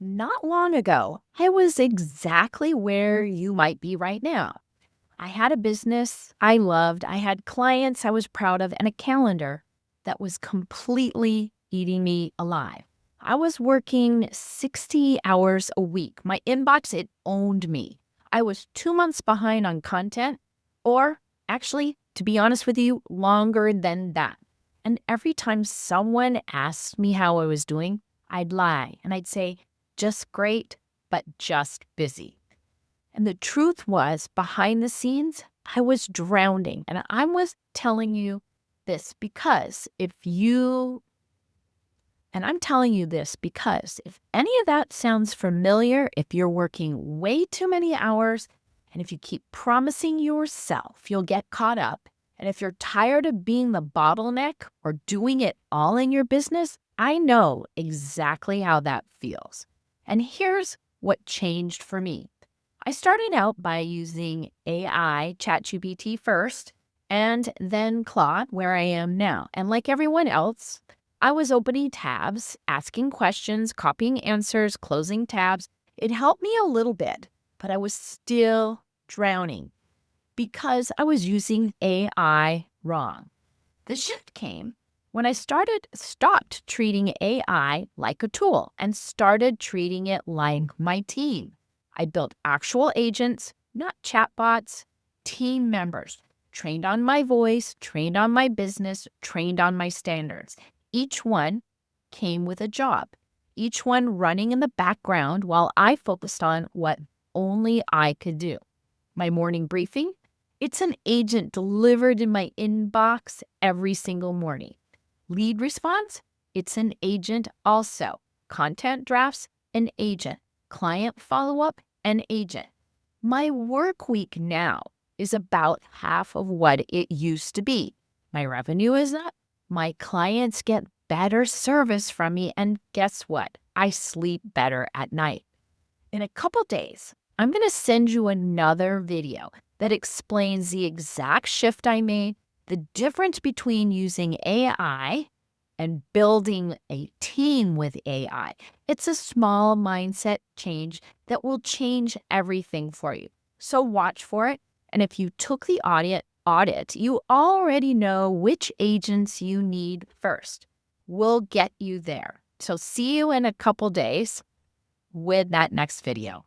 Not long ago, I was exactly where you might be right now. I had a business I loved, I had clients I was proud of, and a calendar that was completely eating me alive. I was working 60 hours a week. My inbox, it owned me. I was 2 months behind on content, or actually, to be honest with you, longer than that. And every time someone asked me how I was doing, I'd lie and I'd say, just great, but just busy. And the truth was, behind the scenes, I was drowning. And I was telling you this because I'm telling you this because if any of that sounds familiar, if you're working way too many hours, and if you keep promising yourself you'll get caught up, and if you're tired of being the bottleneck or doing it all in your business, I know exactly how that feels. And here's what changed for me. I started out by using AI, ChatGPT first, and then Claude, where I am now. And like everyone else, I was opening tabs, asking questions, copying answers, closing tabs. It helped me a little bit, but I was still drowning because I was using AI wrong. The shift came when I stopped treating AI like a tool and started treating it like my team. I built actual agents, not chatbots, team members, trained on my voice, trained on my business, trained on my standards. Each one came with a job, each one running in the background while I focused on what only I could do. My morning briefing, it's an agent delivered in my inbox every single morning. Lead response, it's an agent also. Content drafts, an agent. Client follow-up, an agent. My work week now is about half of what it used to be. My revenue is up. My clients get better service from me. And guess what? I sleep better at night. In a couple days, I'm going to send you another video that explains the exact shift I made, the difference between using AI and building a team with AI. It's a small mindset change that will change everything for you. So watch for it. And if you took the audit, you already know which agents you need first. We'll get you there. So see you in a couple days with that next video.